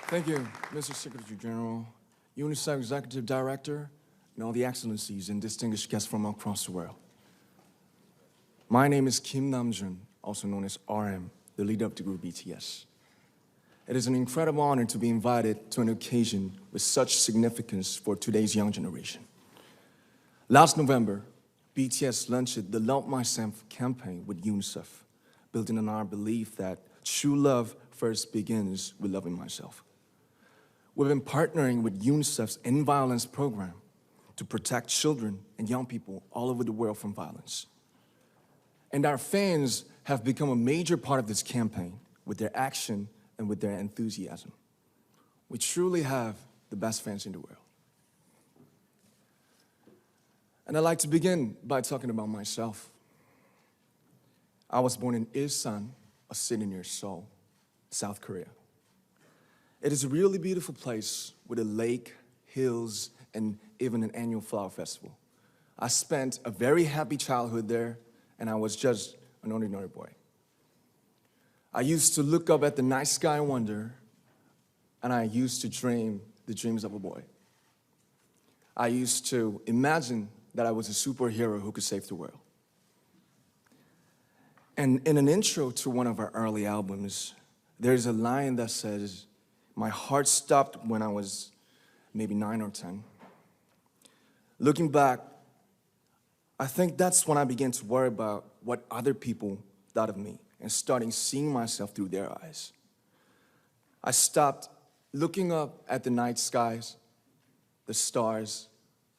Thank you, Mr. Secretary General, UNICEF Executive Director, and all the excellencies and distinguished guests from across the world. My name is Kim Namjoon, also known as RM, the leader of the group BTS. It is an incredible honor to be invited to an occasion with such significance for today's young generation. Last November, BTS launched the Love Myself campaign with UNICEF, building on our belief that true love first begins with loving myself. We've been partnering with UNICEF's End Violence program to protect children and young people all over the world from violence. And our fans have become a major part of this campaign with their action and with their enthusiasm. We truly have the best fans in the world. And I'd like to begin by talking about myself. I was born in Ilsan, a city near Seoul, South Korea. It is a really beautiful place with a lake, hills, and even an annual flower festival. I spent a very happy childhood there, and I was just an ordinary boy. I used to look up at the night sky and wonder, and I used to dream the dreams of a boy. I used to imagine that I was a superhero who could save the world. And in an intro to one of our early albums, there's a line that says, "My heart stopped when I was maybe 9 or 10. Looking back, I think that's when I began to worry about what other people thought of me and starting seeing myself through their eyes. I stopped looking up at the night skies, the stars.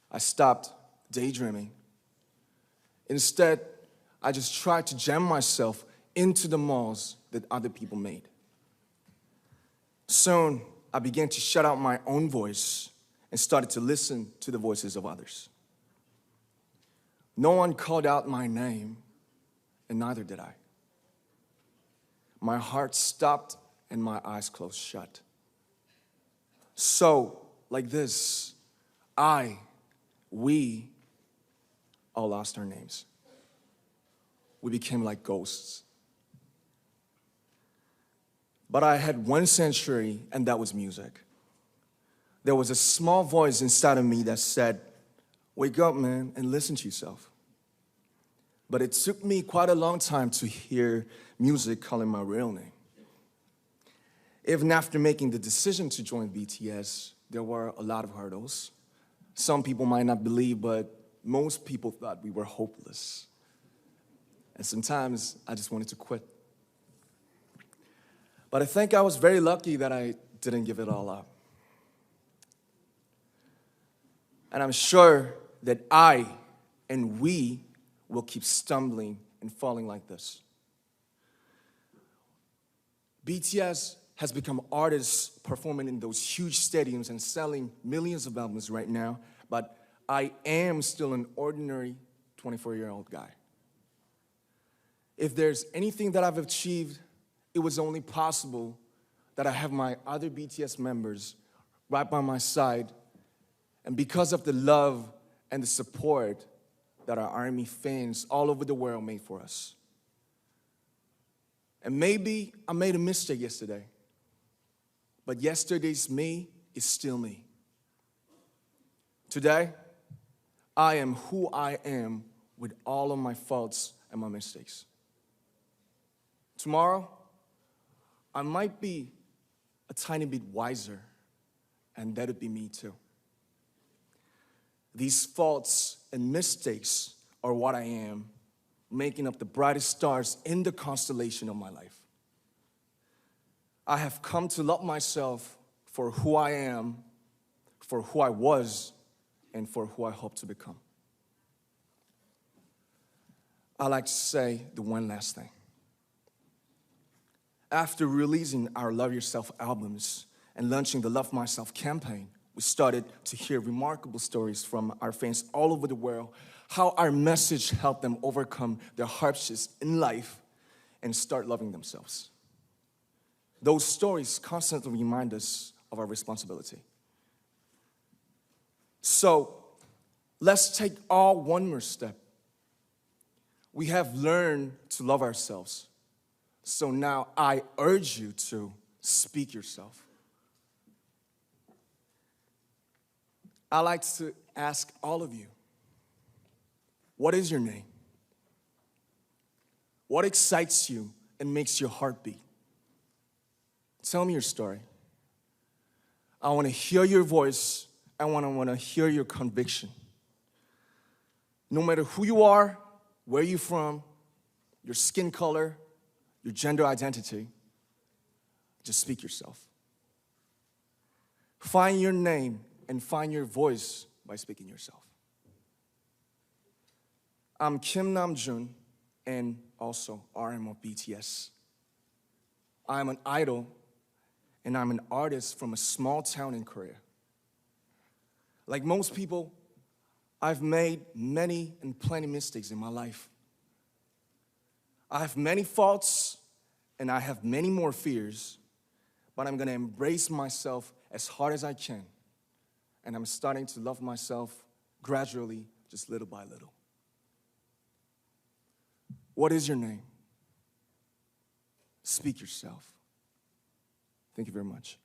I stopped daydreaming. Instead, I just tried to jam myself into the malls that other people made. Soon, I began to shut out my own voice and started to listen to the voices of others. No one called out my name, and neither did I. My heart stopped and my eyes closed shut. So, like this, we all lost our names. We became like ghosts. But I had one sanctuary, and that was music. There was a small voice inside of me that said, "Wake up, man, and listen to yourself." But it took me quite a long time to hear music calling my real name. Even after making the decision to join BTS, there were a lot of hurdles. Some people might not believe, but most people thought we were hopeless. And sometimes I just wanted to quit. But I think I was very lucky that I didn't give it all up. And I'm sure that I and we will keep stumbling and falling like this. BTS has become artists performing in those huge stadiums and selling millions of albums right now, but I am still an ordinary 24-year-old guy. If there's anything that I've achieved, it was only possible that I have my other BTS members right by my side, and because of the love and the support that our ARMY fans all over the world made for us. And maybe I made a mistake yesterday, but yesterday's me is still me. Today, I am who I am with all of my faults and my mistakes. Tomorrow, I might be a tiny bit wiser, and that would be me too. These faults and mistakes are what I am, making up the brightest stars in the constellation of my life. I have come to love myself for who I am, for who I was, and for who I hope to become. I'd like to say the one last thing. After releasing our Love Yourself albums and launching the Love Myself campaign, we started to hear remarkable stories from our fans all over the world, how our message helped them overcome their hardships in life and start loving themselves. Those stories constantly remind us of our responsibility. So, let's take all one more step. We have learned to love ourselves. So now I urge you to speak yourself. I like to ask all of you, what is your name? What excites you and makes your heart beat? Tell me your story. I want to hear your voice. I want to hear your conviction. No matter who you are, where you're from, your skin color, your gender identity, just speak yourself. Find your name and find your voice by speaking yourself. I'm Kim Namjoon, and also RM of BTS. I'm an idol, and I'm an artist from a small town in Korea. Like most people, I've made many and plenty mistakes in my life. I have many faults, and I have many more fears, but I'm gonna embrace myself as hard as I can, and I'm starting to love myself gradually, just little by little. What is your name? Speak yourself. Thank you very much.